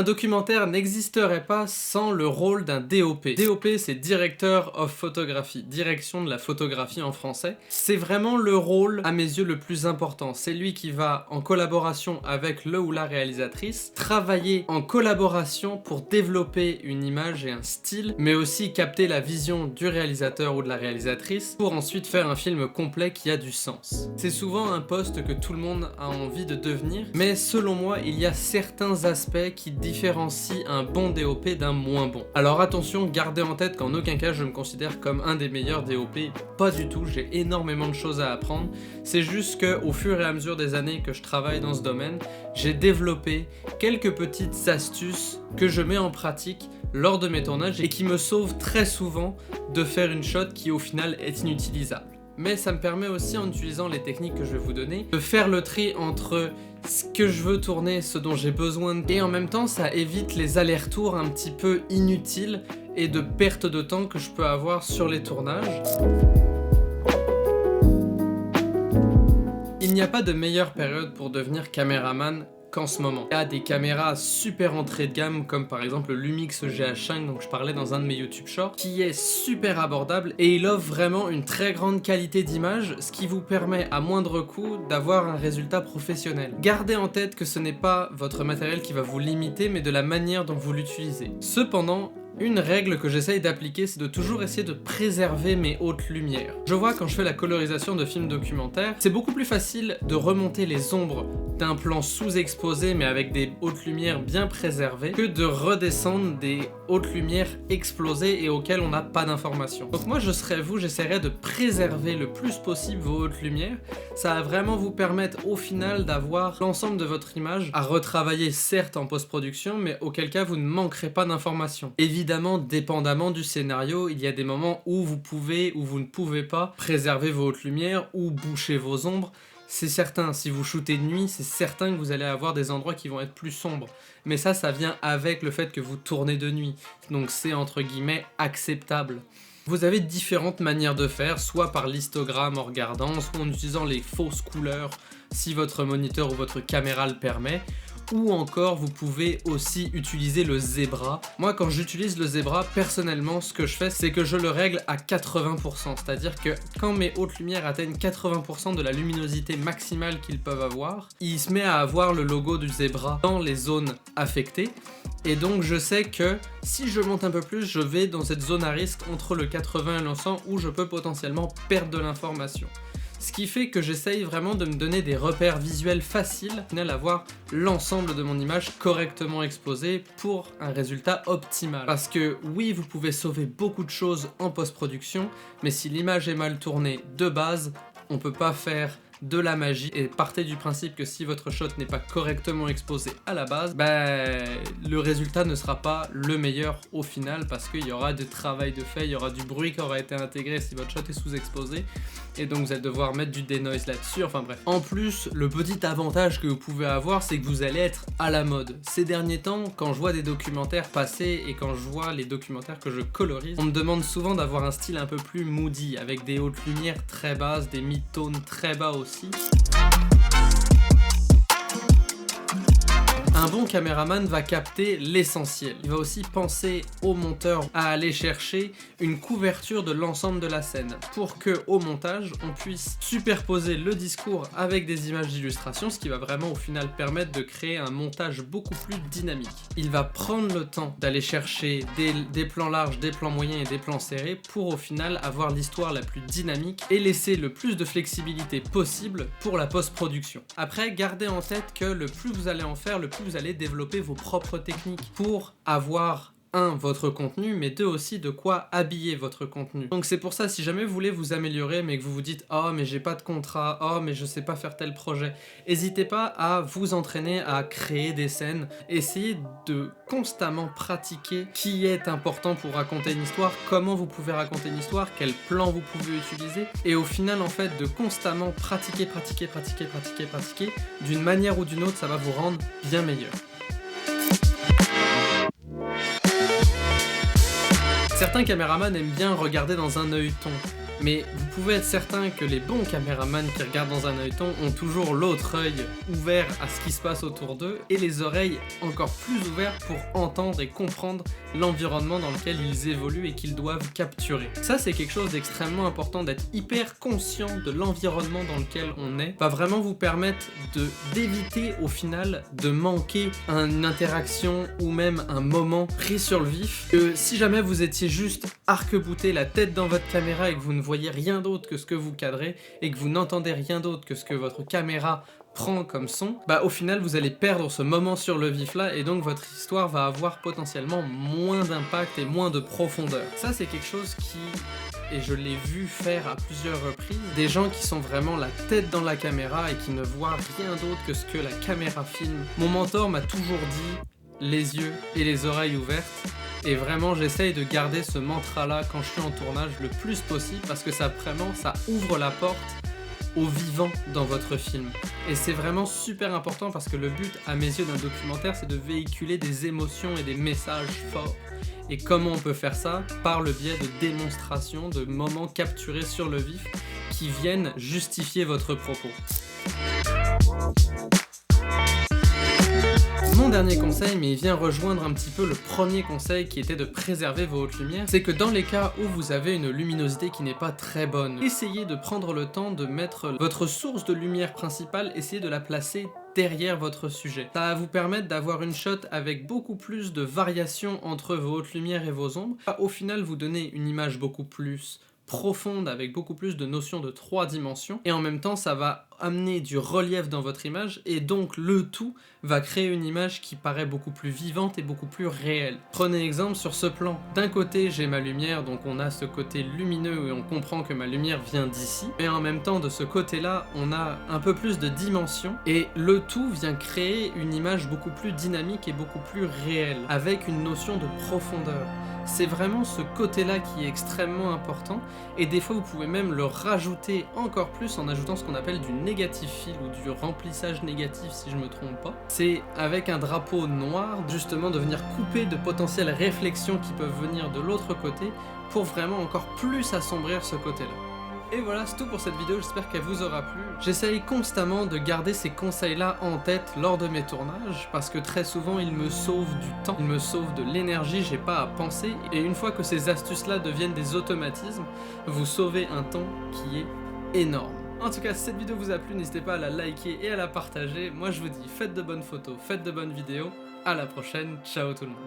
Un documentaire n'existerait pas sans le rôle d'un DOP. DOP, c'est Director of Photography, direction de la photographie en français. C'est vraiment le rôle, à mes yeux, le plus important. C'est lui qui va, en collaboration avec le ou la réalisatrice, travailler en collaboration pour développer une image et un style, mais aussi capter la vision du réalisateur ou de la réalisatrice pour ensuite faire un film complet qui a du sens. C'est souvent un poste que tout le monde a envie de devenir, mais selon moi, il y a certains aspects qui différencie un bon DOP d'un moins bon. Alors attention, gardez en tête qu'en aucun cas je me considère comme un des meilleurs DOP, pas du tout, j'ai énormément de choses à apprendre. C'est juste que au fur et à mesure des années que je travaille dans ce domaine, j'ai développé quelques petites astuces que je mets en pratique lors de mes tournages et qui me sauvent très souvent de faire une shot qui au final est inutilisable. Mais ça me permet aussi, en utilisant les techniques que je vais vous donner, de faire le tri entre ce que je veux tourner, ce dont j'ai besoin, et en même temps ça évite les allers-retours un petit peu inutiles et de perte de temps que je peux avoir sur les tournages. Il n'y a pas de meilleure période pour devenir caméraman qu'en ce moment. Il y a des caméras super entrée de gamme comme par exemple le Lumix GH5 dont je parlais dans un de mes YouTube Shorts qui est super abordable et il offre vraiment une très grande qualité d'image, ce qui vous permet à moindre coût d'avoir un résultat professionnel. Gardez en tête que ce n'est pas votre matériel qui va vous limiter mais de la manière dont vous l'utilisez. Cependant, une règle que j'essaye d'appliquer, c'est de toujours essayer de préserver mes hautes lumières. Je vois quand je fais la colorisation de films documentaires, c'est beaucoup plus facile de remonter les ombres d'un plan sous-exposé mais avec des hautes lumières bien préservées que de redescendre des hautes lumières explosées et auxquelles on n'a pas d'informations. Donc moi je serais vous, j'essaierais de préserver le plus possible vos hautes lumières. Ça va vraiment vous permettre au final d'avoir l'ensemble de votre image à retravailler certes en post-production mais auquel cas vous ne manquerez pas d'informations. Évidemment, dépendamment du scénario, il y a des moments où vous pouvez ou vous ne pouvez pas préserver vos hautes lumières ou boucher vos ombres. C'est certain, si vous shootez de nuit, c'est certain que vous allez avoir des endroits qui vont être plus sombres. Mais ça vient avec le fait que vous tournez de nuit. Donc c'est entre guillemets acceptable. Vous avez différentes manières de faire, soit par l'histogramme en regardant, soit en utilisant les fausses couleurs si votre moniteur ou votre caméra le permet. Ou encore vous pouvez aussi utiliser le zébra. Moi quand j'utilise le zébra, personnellement ce que je fais c'est que je le règle à 80%, c'est-à-dire que quand mes hautes lumières atteignent 80% de la luminosité maximale qu'ils peuvent avoir, il se met à avoir le logo du zébra dans les zones affectées. Et donc je sais que si je monte un peu plus, je vais dans cette zone à risque entre le 80 et le 100 où je peux potentiellement perdre de l'information. Ce qui fait que j'essaye vraiment de me donner des repères visuels faciles, au final avoir l'ensemble de mon image correctement exposée pour un résultat optimal. Parce que oui, vous pouvez sauver beaucoup de choses en post-production, mais si l'image est mal tournée de base, on peut pas faire de la magie et partez du principe que si votre shot n'est pas correctement exposé à la base, le résultat ne sera pas le meilleur au final parce qu'il y aura du travail de fait, il y aura du bruit qui aura été intégré si votre shot est sous-exposé et donc vous allez devoir mettre du denoise là-dessus, enfin bref. En plus, le petit avantage que vous pouvez avoir, c'est que vous allez être à la mode. Ces derniers temps, quand je vois des documentaires passer et quand je vois les documentaires que je colorise, on me demande souvent d'avoir un style un peu plus moody, avec des hautes lumières très basses, des mid-tones très bas aussi. Un bon caméraman va capter l'essentiel. Il va aussi penser au monteur à aller chercher une couverture de l'ensemble de la scène pour que, au montage, on puisse superposer le discours avec des images d'illustration, ce qui va vraiment au final permettre de créer un montage beaucoup plus dynamique. Il va prendre le temps d'aller chercher des plans larges, des plans moyens et des plans serrés pour au final avoir l'histoire la plus dynamique et laisser le plus de flexibilité possible pour la post-production. Après, gardez en tête que le plus vous allez en faire, le plus vous allez développer vos propres techniques pour avoir votre contenu, mais aussi de quoi habiller votre contenu. Donc c'est pour ça, si jamais vous voulez vous améliorer, mais que vous vous dites « Oh, mais j'ai pas de contrat, oh, mais je sais pas faire tel projet », n'hésitez pas à vous entraîner à créer des scènes, essayez de constamment pratiquer qui est important pour raconter une histoire, comment vous pouvez raconter une histoire, quel plan vous pouvez utiliser, et au final, en fait, de constamment pratiquer, d'une manière ou d'une autre, ça va vous rendre bien meilleur. Certains caméramans aiment bien regarder dans un œilleton. mais vous pouvez être certain que les bons caméramans qui regardent dans un œilleton ont toujours l'autre œil ouvert à ce qui se passe autour d'eux et les oreilles encore plus ouvertes pour entendre et comprendre l'environnement dans lequel ils évoluent et qu'ils doivent capturer. Ça, c'est quelque chose d'extrêmement important, d'être hyper conscient de l'environnement dans lequel on est, va vraiment vous permettre d'éviter au final de manquer une interaction ou même un moment pris sur le vif. Que si jamais vous étiez juste arc-bouté la tête dans votre caméra et que vous ne voyez rien d'autre que ce que vous cadrez et que vous n'entendez rien d'autre que ce que votre caméra prend comme son, bah au final vous allez perdre ce moment sur le vif là et donc votre histoire va avoir potentiellement moins d'impact et moins de profondeur. Ça c'est quelque chose qui, et je l'ai vu faire à plusieurs reprises, des gens qui sont vraiment la tête dans la caméra et qui ne voient rien d'autre que ce que la caméra filme. Mon mentor m'a toujours dit les yeux et les oreilles ouvertes. Et vraiment j'essaye de garder ce mantra là quand je suis en tournage le plus possible parce que ça vraiment ça ouvre la porte au vivant dans votre film. Et c'est vraiment super important parce que le but à mes yeux d'un documentaire c'est de véhiculer des émotions et des messages forts. Et comment on peut faire ça? Par le biais de démonstrations, de moments capturés sur le vif qui viennent justifier votre propos. Mon dernier conseil, mais il vient rejoindre un petit peu le premier conseil qui était de préserver vos hautes lumières, c'est que dans les cas où vous avez une luminosité qui n'est pas très bonne, essayez de prendre le temps de mettre votre source de lumière principale, essayez de la placer derrière votre sujet. Ça va vous permettre d'avoir une shot avec beaucoup plus de variations entre vos hautes lumières et vos ombres. Au final, vous donnez une image beaucoup plus profonde avec beaucoup plus de notions de 3 dimensions et en même temps ça va amener du relief dans votre image et donc le tout va créer une image qui paraît beaucoup plus vivante et beaucoup plus réelle. Prenez exemple sur ce plan. D'un côté j'ai ma lumière, donc on a ce côté lumineux et on comprend que ma lumière vient d'ici, mais en même temps de ce côté là on a un peu plus de dimension et le tout vient créer une image beaucoup plus dynamique et beaucoup plus réelle avec une notion de profondeur. C'est vraiment ce côté-là qui est extrêmement important et des fois vous pouvez même le rajouter encore plus en ajoutant ce qu'on appelle du négative fill ou du remplissage négatif si je me trompe pas. C'est avec un drapeau noir justement de venir couper de potentielles réflexions qui peuvent venir de l'autre côté pour vraiment encore plus assombrir ce côté-là. Et voilà, c'est tout pour cette vidéo, j'espère qu'elle vous aura plu. J'essaye constamment de garder ces conseils-là en tête lors de mes tournages, parce que très souvent, ils me sauvent du temps, ils me sauvent de l'énergie, j'ai pas à penser, et une fois que ces astuces-là deviennent des automatismes, vous sauvez un temps qui est énorme. En tout cas, si cette vidéo vous a plu, n'hésitez pas à la liker et à la partager. Moi, je vous dis, faites de bonnes photos, faites de bonnes vidéos. À la prochaine, ciao tout le monde.